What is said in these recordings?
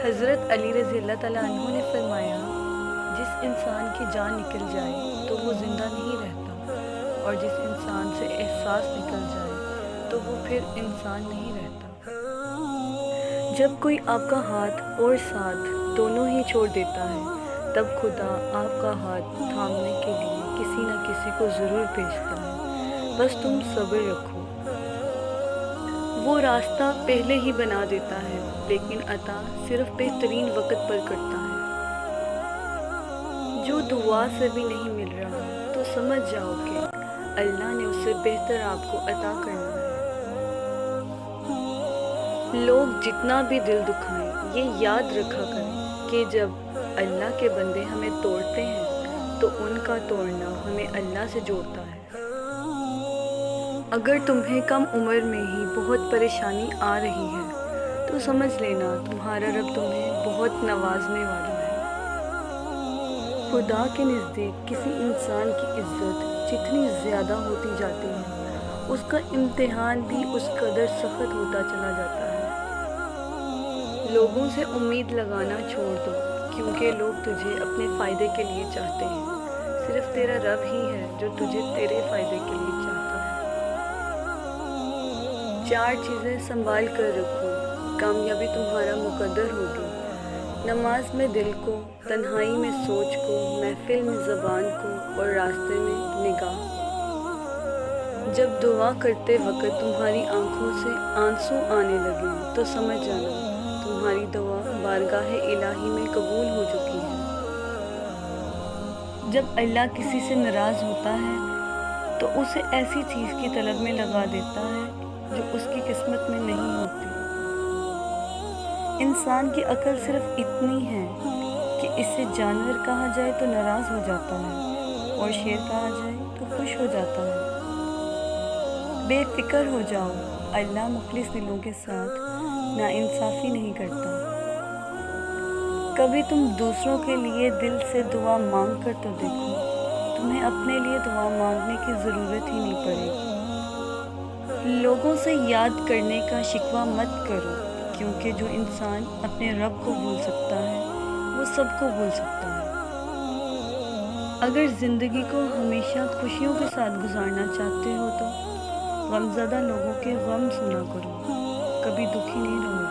حضرت علی رضی اللہ تعالیٰ عنہ نے فرمایا، جس انسان کی جان نکل جائے تو وہ زندہ نہیں رہتا، اور جس انسان سے احساس نکل جائے تو وہ پھر انسان نہیں رہتا۔ جب کوئی آپ کا ہاتھ اور ساتھ دونوں ہی چھوڑ دیتا ہے، تب خدا آپ کا ہاتھ تھامنے کے لیے کسی نہ کسی کو ضرور بھیجتا ہے، بس تم صبر رکھو۔ وہ راستہ پہلے ہی بنا دیتا ہے، لیکن عطا صرف بہترین وقت پر کرتا ہے۔ جو دعا سے بھی نہیں مل رہا تو سمجھ جاؤ کہ اللہ نے اس سے بہتر آپ کو عطا کرنا ہے۔ لوگ جتنا بھی دل دکھائیں، یہ یاد رکھا کریں کہ جب اللہ کے بندے ہمیں توڑتے ہیں تو ان کا توڑنا ہمیں اللہ سے جوڑتا ہے۔ اگر تمہیں کم عمر میں ہی بہت پریشانی آ رہی ہے تو سمجھ لینا تمہارا رب تمہیں بہت نوازنے والا ہے۔ خدا کے نزدیک کسی انسان کی عزت جتنی زیادہ ہوتی جاتی ہے، اس کا امتحان بھی اس قدر سخت ہوتا چلا جاتا ہے۔ لوگوں سے امید لگانا چھوڑ دو، کیونکہ لوگ تجھے اپنے فائدے کے لیے چاہتے ہیں۔ صرف تیرا رب ہی ہے جو تجھے تیرے فائدے کے لیے چاہتا ہے۔ 4 چیزیں سنبھال کر رکھو، کامیابی تمہارا مقدر ہوگی۔ نماز میں دل کو، تنہائی میں سوچ کو، محفل میں زبان کو اور راستے میں نگاہ کو۔ جب دعا کرتے وقت تمہاری آنکھوں سے آنسو آنے لگے تو سمجھ جانا تمہاری دعا بارگاہ الہی میں قبول ہو چکی ہے۔ جب اللہ کسی سے ناراض ہوتا ہے تو اسے ایسی چیز کی طلب میں لگا دیتا ہے جو اس کی قسمت میں نہیں ہوتی۔ انسان کی عقل صرف اتنی ہے کہ اسے جانور کہا جائے تو ناراض ہو جاتا ہے اور شیر کہا جائے تو خوش ہو جاتا ہے۔ بے فکر ہو جاؤ، اللہ مخلص دلوں کے ساتھ ناانصافی نہیں کرتا۔ کبھی تم دوسروں کے لیے دل سے دعا مانگ کر تو دیکھو، تمہیں اپنے لیے دعا مانگنے کی ضرورت ہی نہیں پڑے گی۔ لوگوں سے یاد کرنے کا شکوہ مت کرو، کیونکہ جو انسان اپنے رب کو بھول سکتا ہے وہ سب کو بھول سکتا ہے۔ اگر زندگی کو ہمیشہ خوشیوں کے ساتھ گزارنا چاہتے ہو تو غمزدہ لوگوں کے غم سنا کرو، کبھی دکھی نہیں رہو گے۔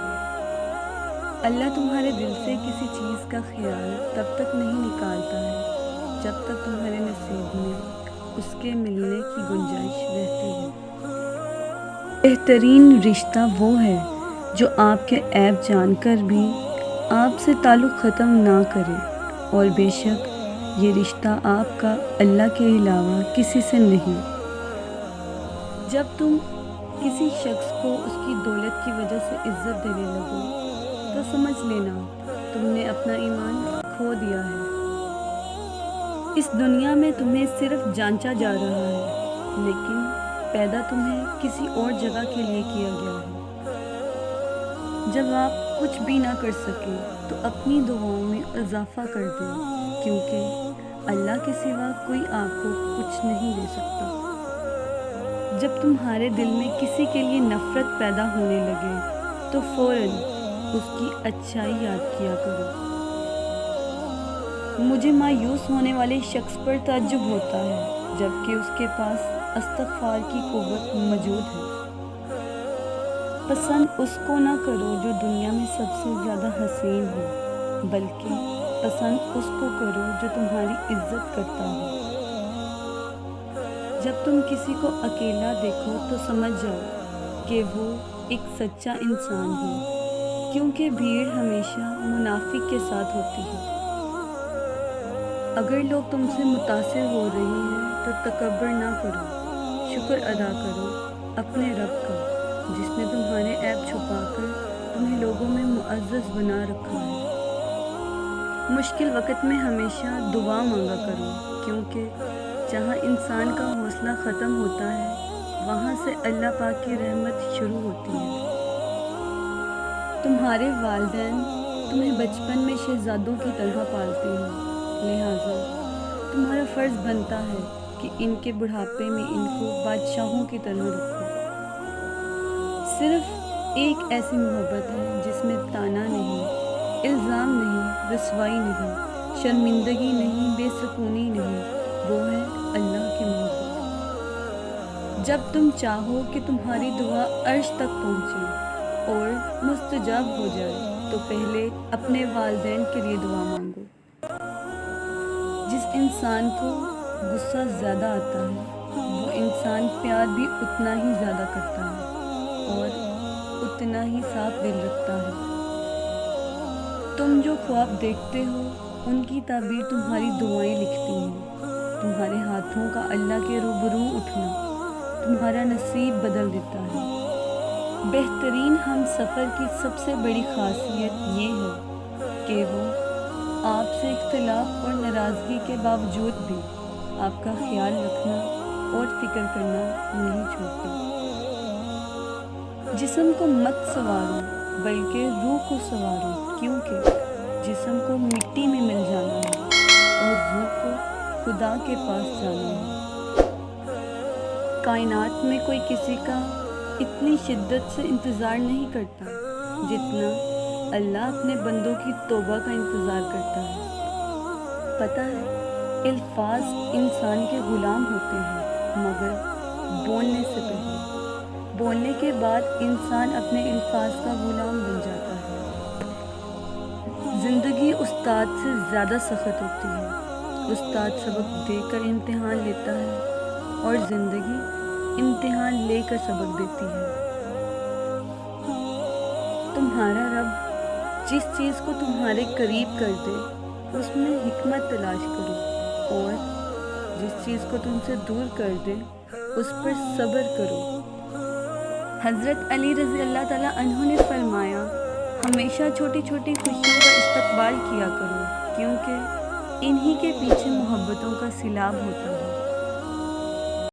اللہ تمہارے دل سے کسی چیز کا خیال تب تک نہیں نکالتا ہے جب تک تمہارے نصیب میں اس کے ملنے کی گنجائش رہتی ہے۔ بہترین رشتہ وہ ہے جو آپ کے عیب جان کر بھی آپ سے تعلق ختم نہ کرے، اور بے شک یہ رشتہ آپ کا اللہ کے علاوہ کسی سے نہیں۔ جب تم کسی شخص کو اس کی دولت کی وجہ سے عزت دینے لگو تو سمجھ لینا تم نے اپنا ایمان کھو دیا ہے۔ اس دنیا میں تمہیں صرف جانچا جا رہا ہے، لیکن پیدا تمہیں کسی اور جگہ کے لیے کیا گیا ہے۔ جب آپ کچھ بھی نہ کر سکیں تو اپنی دعاؤں میں اضافہ کر دیں، کیونکہ اللہ کے سوا کوئی آپ کو کچھ نہیں دے سکتا۔ جب تمہارے دل میں کسی کے لیے نفرت پیدا ہونے لگے تو فوراً اس کی اچھائی یاد کیا کرو۔ مجھے مایوس ہونے والے شخص پر تعجب ہوتا ہے جبکہ اس کے پاس استغفار کی قوت موجود ہے۔ پسند اس کو نہ کرو جو دنیا میں سب سے زیادہ حسین ہو، بلکہ پسند اس کو کرو جو تمہاری عزت کرتا ہو۔ جب تم کسی کو اکیلا دیکھو تو سمجھ جاؤ کہ وہ ایک سچا انسان ہے، کیونکہ بھیڑ ہمیشہ منافق کے ساتھ ہوتی ہے۔ اگر لوگ تم سے متاثر ہو رہے ہیں تو تکبر نہ کرو، شکر ادا کرو اپنے رب کا جس نے تمہارے عیب چھپا کر تمہیں لوگوں میں معزز بنا رکھا ہے۔ مشکل وقت میں ہمیشہ دعا مانگا کرو، کیونکہ جہاں انسان کا حوصلہ ختم ہوتا ہے وہاں سے اللہ پاک کی رحمت شروع ہوتی ہے۔ تمہارے والدین تمہیں بچپن میں شہزادوں کی طرح پالتے ہیں، لہٰذا تمہارا فرض بنتا ہے کہ ان کے بڑھاپے میں ان کو بادشاہوں کی طرح رکھو۔ صرف ایک ایسی محبت ہے جس میں تانا نہیں، الزام نہیں، رسوائی نہیں، شرمندگی نہیں، بے سکونی نہیں، وہ ہے اللہ کی محبت۔ جب تم چاہو کہ تمہاری دعا عرش تک پہنچے اور مستجاب ہو جائے تو پہلے اپنے والدین کے لیے دعا مانگو۔ جس انسان کو غصہ زیادہ آتا ہے وہ انسان پیار بھی اتنا ہی زیادہ کرتا ہے اور اتنا ہی صاف دل رکھتا ہے۔ تم جو خواب دیکھتے ہو ان کی تعبیر تمہاری دعائیں لکھتی ہیں۔ تمہارے ہاتھوں کا اللہ کے روبرو اٹھنا تمہارا نصیب بدل دیتا ہے۔ بہترین ہم سفر کی سب سے بڑی خاصیت یہ ہے کہ وہ آپ سے اختلاف اور ناراضگی کے باوجود بھی آپ کا خیال رکھنا اور فکر کرنا نہیں چھوڑتے۔ جسم کو مت سنوارو بلکہ روح کو سنوارو، کیونکہ جسم کو مٹی میں مل جانا ہے اور روح کو خدا کے پاس جانا ہے۔ کائنات میں کوئی کسی کا اتنی شدت سے انتظار نہیں کرتا جتنا اللہ اپنے بندوں کی توبہ کا انتظار کرتا ہے۔ پتہ ہے، الفاظ انسان کے غلام ہوتے ہیں مگر بولنے سے پہلے، بولنے کے بعد انسان اپنے الفاظ کا غلام بن جاتا ہے۔ زندگی استاد سے زیادہ سخت ہوتی ہے۔ استاد سبق دے کر امتحان لیتا ہے اور زندگی امتحان لے کر سبق دیتی ہے۔ تمہارا رب جس چیز کو تمہارے قریب کر دے اس میں حکمت تلاش کرو اور جس چیز کو تم سے دور کر دے اس پر صبر کرو۔ حضرت علی رضی اللہ تعالیٰ عنہ نے فرمایا، ہمیشہ چھوٹی چھوٹی خوشیوں کا استقبال کیا کرو کیونکہ انہی کے پیچھے محبتوں کا سیلاب ہوتا ہے۔